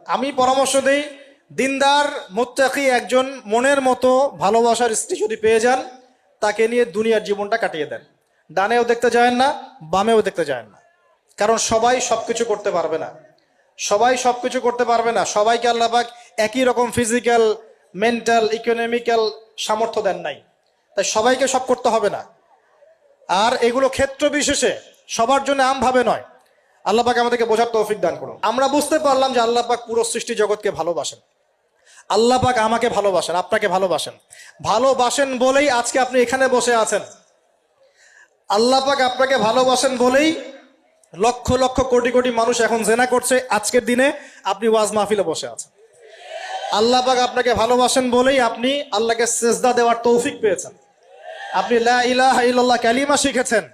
আমি পরামর্শ দেই, দিনদার মুত্তাকি একজন মনের মতো ভালোবাসার স্ত্রী যদি পেয়ে যান, তাকে নিয়ে দুনিয়ার জীবনটা কাটিয়ে দেন। ডানেও দেখতে যায় না, বামেও দেখতে যায় না। কারণ সবাই সবকিছু করতে পারবে না, সবাই সবকিছু করতে পারবে না। সবাইকে আল্লাহ পাক একই রকম ফিজিক্যাল, মেন্টাল, ইকোনমিক্যাল সামর্থ্য দেন নাই, তাই সবাইকে সব করতে হবে না। আর এগুলো ক্ষেত্র বিশেষে, সবার জন্য আমভাবে নয়। আল্লাহ পাক আমাদেরকে বোঝার তৌফিক দান করুন। আমরা বুঝতে পারলাম যে আল্লাহ পাক পুরো সৃষ্টি জগৎকে ভালোবাসেন। আল্লাহ পাক আমাকে ভালোবাসেন, আপনাকে ভালোবাসেন। ভালোবাসেন বলেই আজকে আপনি এখানে বসে আছেন। আল্লাহ পাক আপনাকে ভালোবাসেন বলেই লক্ষ লক্ষ কোটি কোটি মানুষ এখন জেনা করছে, আজকের দিনে আপনি ওয়াজ মাহফিলে বসে আছেন। আল্লাহ পাক আপনাকে ভালোবাসেন বলেই আপনি আল্লাহকে সেজদা দেওয়ার তৌফিক পেয়েছেন। আপনি লা ইলাহা ইল্লাল্লাহ কালিমা শিখেছেন।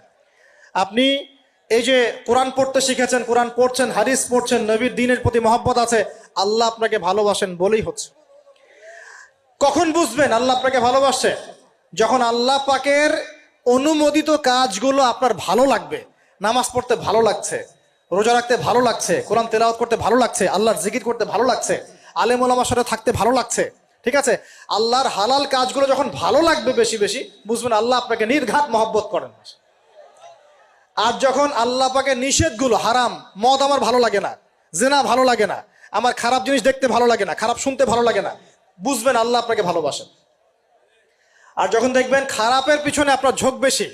আপনি এই যে কোরআন পড়তে শিখেছেন, কোরআন পড়ছেন, হাদিস পড়ছেন, নবীর দ্বীনের প্রতি মহব্বত আছে, আল্লাহ আপনাকে ভালোবাসেন বলেই হচ্ছে। কখন বুঝবেন আল্লাহ আপনাকে ভালোবাসে? যখন আল্লাহ পাকের অনুমোদিত কাজগুলো আপনার ভালো লাগবে। নামাজ পড়তে ভালো লাগছে, রোজা রাখতে ভালো লাগছে, কোরআন তেলাওয়াত করতে ভালো লাগছে, আল্লাহর জিকির করতে ভালো লাগছে, আলেম ওলামার সাথে থাকতে ভালো লাগছে। ঠিক আছে, আল্লাহর হালাল কাজগুলো যখন ভালো লাগবে বেশি বেশি, বুঝবেন আল্লাহ আপনাকে নির্ঘাত মহব্বত করেন। আর যখন আল্লাহ পাকের নিষেধগুলো, হারাম, মদ আমার ভালো লাগে না, জেনা ভালো লাগে না, আমার খারাপ জিনিস দেখতে ভালো লাগে না, খারাপ শুনতে ভালো লাগে না, বুঝবেন আল্লাহ আপনাকে ভালোবাসেন। আর যখন দেখবেন খারাপের পিছনে আপনার ঝোঁক বেশি,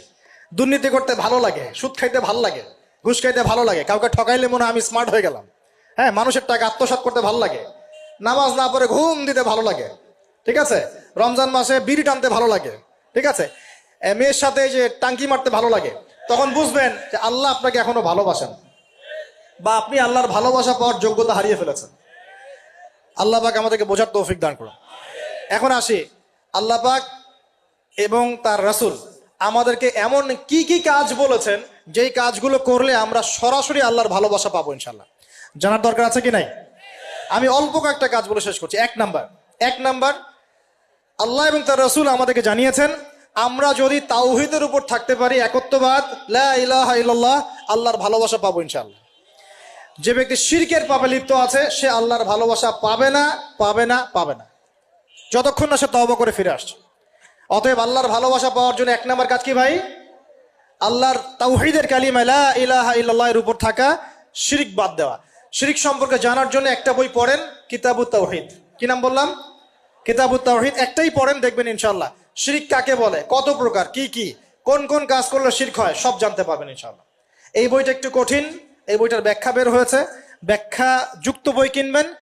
দুর্নীতি করতে ভালো লাগে, সুদ খাইতে ভালো লাগে, ঘুষ খাইতে ভালো লাগে, কাউকে ঠকাইলে মনে হয় আমি স্মার্ট হয়ে গেলাম, হ্যাঁ, মানুষের টাকা আত্মসাৎ করতে ভালো লাগে, নামাজ না পড়ে ঘুম দিতে ভালো লাগে, ঠিক আছে, রমজান মাসে বিড়ি টানতে ভালো লাগে, ঠিক আছে, মেয়ের সাথে যে টাঙ্কি মারতে ভালো লাগে, তখন বুঝবেন যে আল্লাহ আপনাকে এখনো ভালোবাসেন, বা আপনি আল্লাহর ভালোবাসা পাওয়ার যোগ্যতা হারিয়ে ফেলেছেন। আল্লাহ পাক আমাদেরকে বোঝার তৌফিক দান করুন। এখন আসি, আল্লাহ পাক এবং তার রাসূল আমাদেরকে এমন কি কি কাজ বলেছেন, যেই কাজগুলো করলে আমরা সরাসরি আল্লাহর ভালোবাসা পাবো ইনশাল্লাহ। জানার দরকার আছে কি নাই? আমি অল্প কয়েকটা কাজ বলে শেষ করছি। এক নাম্বার, আল্লাহ এবং তার রাসূল আমাদেরকে জানিয়েছেন, আমরা যদি তাওহীদের উপর থাকতে পারি, একত্ববাদ, লা ইলাহা ইল্লাল্লাহ, আল্লাহর ভালোবাসা পাবো ইনশাআল্লাহ। যে ব্যক্তি শিরকের পাপে লিপ্ত আছে, সে আল্লাহর ভালোবাসা পাবে না, পাবে না, পাবে না, যতক্ষণ না সে তওবা করে ফিরে আসছে। অতএব আল্লাহর ভালোবাসা পাওয়ার জন্য এক নাম্বার কাজ কি ভাই? আল্লাহর তাওহীদের কালিমা লা ইলাহা ইল্লাল্লাহ এর উপর থাকা, শিরক বাদ দেওয়া। শিরক সম্পর্কে জানার জন্য একটা বই পড়েন, কিতাবুত তাওহীদ। কি নাম বললাম? কিতাবুত তাওহীদ। একটাই পড়েন, দেখবেন ইনশাআল্লাহ শিরক কাকে বলে, কত প্রকার, কি কি, কোন কোন কাজ করলে শিরক হয়, সব জানতে পারবেন ইনশাআল্লাহ। এই বইটা একটু কঠিন, এই বইটার ব্যাখ্যা বের হয়েছে, ব্যাখ্যা যুক্ত বই কিনবেন,